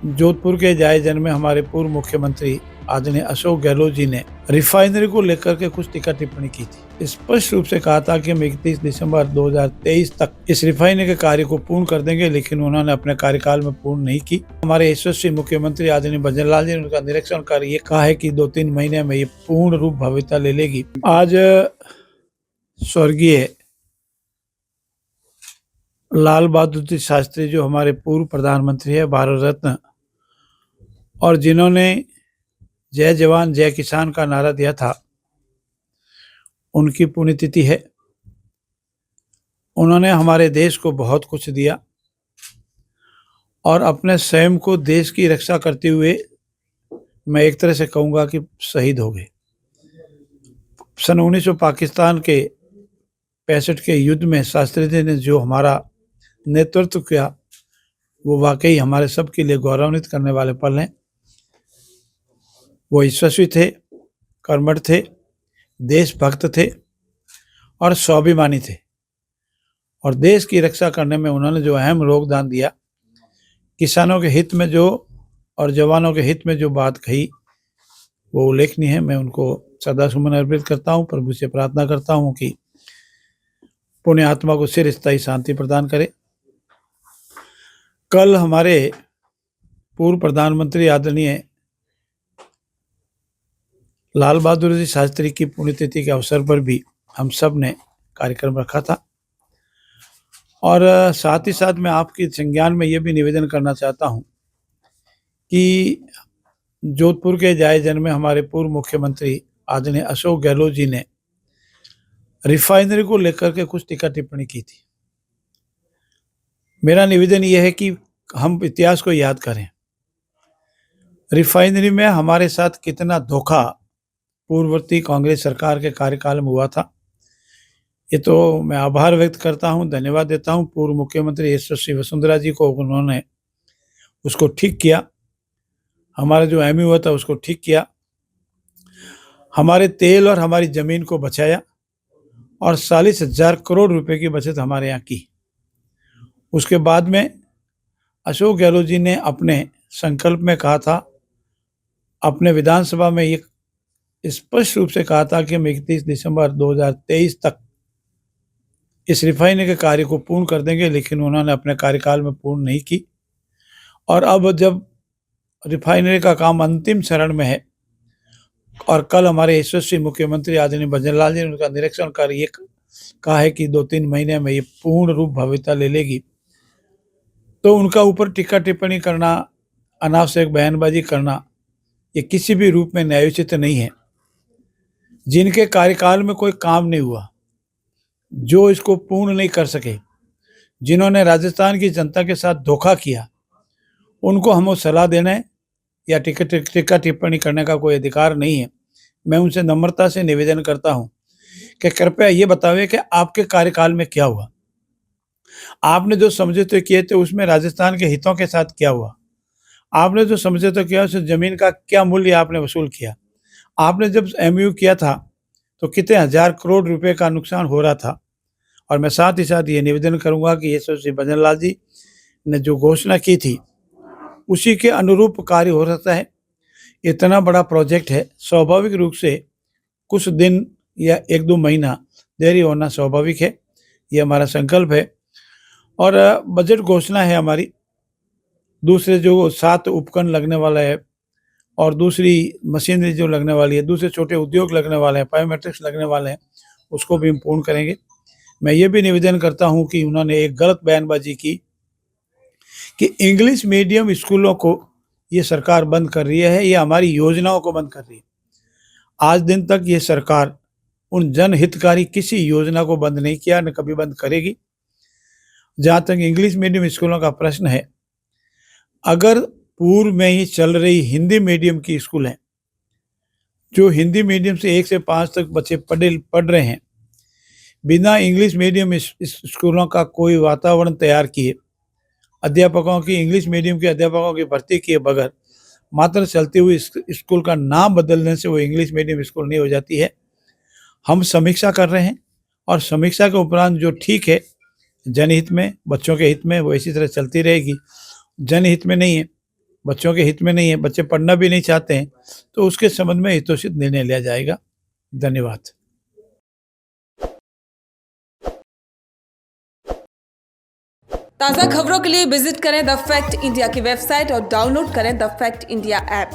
जोधपुर के जायजन में हमारे पूर्व मुख्यमंत्री आदरणीय अशोक गहलोत जी ने रिफाइनरी को लेकर के कुछ टीका टिप्पणी की थी। स्पष्ट रूप से कहा था कि हम 31 दिसंबर 2023 तक इस रिफाइनरी के कार्य को पूर्ण कर देंगे, लेकिन उन्होंने अपने कार्यकाल में पूर्ण नहीं की। हमारे यशस्वी मुख्यमंत्री आदरणीय भजनलाल जी ने उनका निरीक्षण कर ये कहा है कि 2-3 महीने में ये पूर्ण रूप भव्यता ले लेगी। आज स्वर्गीय लाल बहादुर शास्त्री जो हमारे पूर्व प्रधानमंत्री है, भारत रत्न, और जिन्होंने जय जवान जय किसान का नारा दिया था, उनकी पुण्यतिथि है। उन्होंने हमारे देश को बहुत कुछ दिया और अपने स्वयं को देश की रक्षा करते हुए मैं एक तरह से कहूँगा कि शहीद हो गए। सन 1900 पाकिस्तान के 65 के युद्ध में शास्त्री जी ने जो हमारा नेतृत्व किया, वो वाकई हमारे सबके लिए गौरवान्वित करने वाले पल हैं। वो यशस्वी थे, कर्मठ थे, देशभक्त थे और स्वाभिमानी थे, और देश की रक्षा करने में उन्होंने जो अहम योगदान दिया, किसानों के हित में जो और जवानों के हित में जो बात कही, वो उल्लेखनीय है। मैं उनको सदा सुमन अर्पित करता हूँ। प्रभु से प्रार्थना करता हूँ कि पुण्य आत्मा को चिरस्थायी शांति प्रदान करे। कल हमारे पूर्व प्रधानमंत्री आदरणीय लाल बहादुर जी शास्त्री की पुण्यतिथि के अवसर पर भी हम सब ने कार्यक्रम रखा था, और साथ ही साथ मैं आपके संज्ञान में ये भी निवेदन करना चाहता हूँ कि जोधपुर के जायजन में हमारे पूर्व मुख्यमंत्री आदरणीय अशोक गहलोत जी ने रिफाइनरी को लेकर के कुछ टीका टिप्पणी की थी। मेरा निवेदन यह है कि हम इतिहास को याद करें। रिफाइनरी में हमारे साथ कितना धोखा पूर्ववर्ती कांग्रेस सरकार के कार्यकाल में हुआ था, ये तो मैं आभार व्यक्त करता हूँ, धन्यवाद देता हूँ पूर्व मुख्यमंत्री यशस्वी वसुंधरा जी को। उन्होंने उसको ठीक किया, हमारा जो एमयू हुआ था उसको ठीक किया, हमारे तेल और हमारी ज़मीन को बचाया और 40,000 करोड़ रुपए की बचत हमारे यहाँ की। उसके बाद में अशोक गहलोत जी ने अपने संकल्प में कहा था, अपने विधानसभा में ये स्पष्ट रूप से कहा था कि हम 31 दिसंबर 2023 तक इस रिफाइनरी के कार्य को पूर्ण कर देंगे, लेकिन उन्होंने अपने कार्यकाल में पूर्ण नहीं की। और अब जब रिफाइनरी का काम अंतिम चरण में है और कल हमारे यशस्वी मुख्यमंत्री आदरणीय भजनलाल जी ने उनका निरीक्षण कर ये कहा है कि 2-3 महीने में ये पूर्ण रूप भव्यता ले लेगी, तो उनका ऊपर टीका टिप्पणी करना, अनावश्यक बयानबाजी करना, ये किसी भी रूप में न्यायोचित नहीं है। जिनके कार्यकाल में कोई काम नहीं हुआ, जो इसको पूर्ण नहीं कर सके, जिन्होंने राजस्थान की जनता के साथ धोखा किया, उनको हमें सलाह देने या टीका टिप्पणी करने का कोई अधिकार नहीं है। मैं उनसे नम्रता से निवेदन करता हूं कि कृपया ये बतावे कि आपके कार्यकाल में क्या हुआ, आपने जो समझौते किए थे उसमें राजस्थान के हितों के साथ क्या हुआ, आपने जो समझौता किया उस जमीन का क्या मूल्य आपने वसूल किया, आपने जब एमयू किया था तो कितने हजार करोड़ रुपए का नुकसान हो रहा था। और मैं साथ ही साथ ये निवेदन करूंगा कि यशस्वी भजनलाल जी ने जो घोषणा की थी उसी के अनुरूप कार्य हो सकता है। इतना बड़ा प्रोजेक्ट है, स्वाभाविक रूप से कुछ दिन या 1-2 महीना देरी होना स्वाभाविक है, ये हमारा संकल्प है। और बजट घोषणा है हमारी, दूसरे जो 7 उपकरण लगने वाला है और दूसरी मशीनरी जो लगने वाली है, दूसरे छोटे उद्योग लगने वाले हैं, बायोमेट्रिक्स लगने वाले हैं, उसको भी हम पूर्ण करेंगे। मैं ये भी निवेदन करता हूँ कि उन्होंने एक गलत बयानबाजी की कि इंग्लिश मीडियम स्कूलों को ये सरकार बंद कर रही है, ये हमारी योजनाओं को बंद कर रही है। आज दिन तक ये सरकार उन जनहितकारी किसी योजना को बंद नहीं किया, न कभी बंद करेगी। जहाँ तक इंग्लिश मीडियम स्कूलों का प्रश्न है, अगर पूर्व में ही चल रही हिंदी मीडियम की स्कूल हैं, जो हिंदी मीडियम से 1 से 5 तक बच्चे पढ़ रहे हैं, बिना इंग्लिश मीडियम स्कूलों का कोई वातावरण तैयार किए, अध्यापकों की इंग्लिश मीडियम के अध्यापकों की भर्ती किए बगैर मात्र चलती हुई स्कूल का नाम बदलने से वो इंग्लिश मीडियम स्कूल नहीं हो जाती है। हम समीक्षा कर रहे हैं और समीक्षा के उपरांत जो ठीक है जनहित में, बच्चों के हित में, वो इसी तरह चलती रहेगी। जनहित में नहीं है बच्चों के हित में नहीं है, बच्चे पढ़ना भी नहीं चाहते हैं, तो उसके संबंध में हितोचित निर्णय लिया जाएगा। धन्यवाद। ताज़ा खबरों के लिए विजिट करें द फैक्ट इंडिया की वेबसाइट और डाउनलोड करें द फैक्ट इंडिया ऐप।